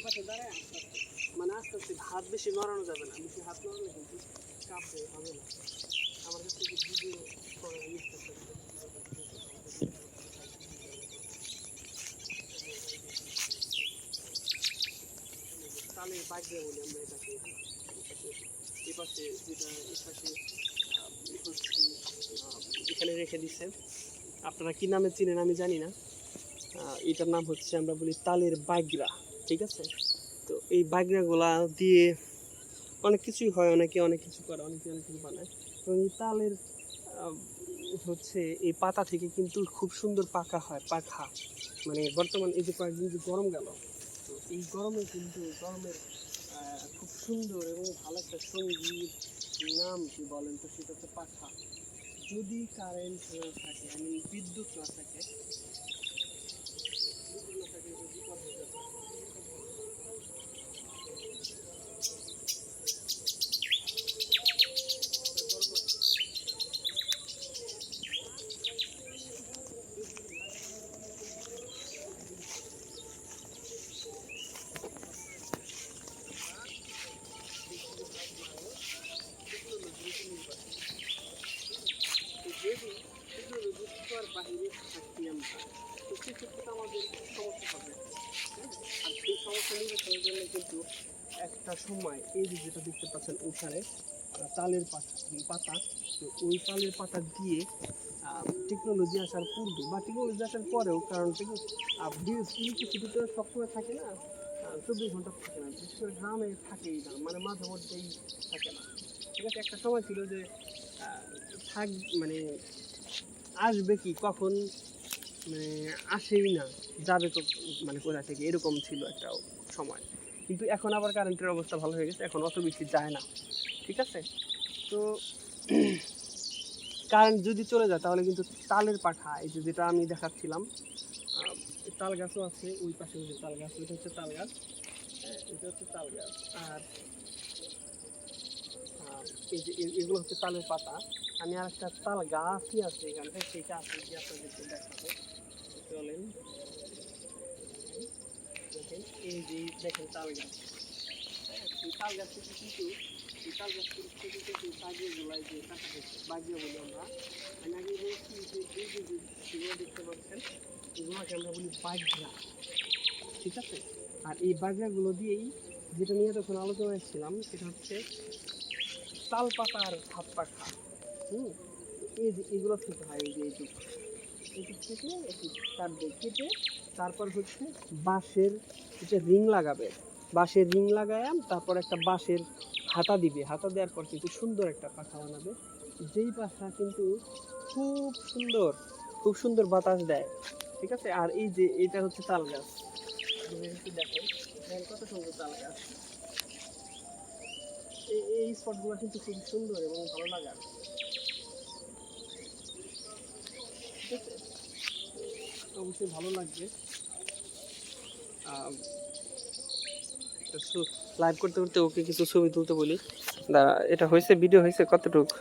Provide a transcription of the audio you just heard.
পাশে দাঁড়ায় মানে আস্তে আস্তে হাত বেশি নড়ানো যাবে না, বেশি হাত নড়ালে কিন্তু কাঁপবে, হবে না। আমার কাছে ভিডিও করার ইচ্ছা থাকবে। তালের বাগড়া বলি আমরা এটাকে। এই পাশে যেটা এই পাশে এখানে রেখে দিচ্ছে, আপনারা কি নামে চিনেন আমি জানি না। এটার নাম হচ্ছে আমরা বলি তালের বাগড়া, ঠিক আছে। তো এই বাগড়াগুলা দিয়ে অনেক কিছুই হয়, অনেকে অনেক কিছু করে, অনেকে অনেক কিছু বানায়। এবং এই তালের হচ্ছে এই পাতা থেকে কিন্তু খুব সুন্দর পাকা হয়, পাখা। মানে বর্তমান এই যে কয়েকদিন যে গরম গেল, তো এই গরমে কিন্তু গরমের খুব সুন্দর এবং ভালো একটা সঙ্গীত নাম কি বলেন তো, সেটা হচ্ছে পাখা। যদি কারেন্ট না থাকে, বিদ্যুৎ না থাকে, বিপদ হয়ে যাবে। বাহিরে থাকি আমরা, তো সেক্ষেত্রে তো আমাদের সমস্যা হবে। আর সেই সমস্যা নিরসনের জন্য কিন্তু একটা সময় এই যে যেটা দেখতে পাচ্ছেন ওখানে তালের পাতা, তো ওই তালের পাতা দিয়ে টেকনোলজি আসার পূর্বে বা টেকনোলজি আসার পরেও, কারণ ইলেকট্রিসিটি তো সবসময় থাকে না, 24 ঘন্টা থাকে না, বিশেষ করে গ্রামে থাকেই না, মানে মাঝে মধ্যেই থাকে না, ঠিক আছে। একটা সময় ছিল যে থাক মানে আসবে কি কখন, মানে আসেই না, যাবে তো মানে কোথা থেকে, এরকম ছিল একটা সময়। কিন্তু এখন আবার কারেন্টের অবস্থা ভালো হয়ে গেছে, এখন অত বেশি যায় না, ঠিক আছে। তো কারেন্ট যদি চলে যায় তাহলে কিন্তু তালের পাখা, এই যে যেটা আমি দেখাচ্ছিলাম, তাল গাছও আছে ওই পাশে, যে তাল গাছ, এটা হচ্ছে তাল গাছ, এটা হচ্ছে তাল গাছ। আর এই যে এগুলো হচ্ছে তালের পাতা। আমি আর একটা তাল গাছই আছে এখানে, সেটা আছে কি আপনাদেরকে দেখাবো, চলেন দেখেন। এই যে দেখেন তাল গাছ, এই তাল গাছ থেকে কিন্তু এই তাল গাছ থেকে কিন্তু বাগিয়েগুলাই যে কাটা হয়েছে, বাগিয়ে বলি আমরা। আমি আগে বলছি যে এই যে যেগুলো দেখতে পাচ্ছেন এগুলোকে আমরা বলি বাগড়া, ঠিক আছে। আর এই বাগড়াগুলো দিয়েই যেটা নিয়ে তখন আলোচনা ছিলাম, সেটা হচ্ছে তাল পাতা আর হাত পাখা। এই যে এগুলো থেকে হয়, এই যে এইটুক থেকে একটু কাটবে, কেটে তারপর হচ্ছে বাঁশের হচ্ছে রিং লাগাবে, বাঁশের রিং লাগায়াম, তারপর একটা বাঁশের হাতা দিবে, হাতা দেওয়ার পর কিন্তু সুন্দর একটা পাখা বানাবে, যেই পাখা কিন্তু খুব সুন্দর, খুব সুন্দর বাতাস দেয়, ঠিক আছে। আর এই যে এটা হচ্ছে তাল গাছ, দেখেন কত সুন্দর তাল গাছ। এই স্পটগুলো কিন্তু খুব সুন্দর এবং ভালো লাগার, ঠিক আছে। অবশ্যই ভালো লাগবে। লাইভ করতে করতে ওকে কিছু ছবি তুলতে বলি, এটা হয়েছে, ভিডিও হয়েছে কতটুকু।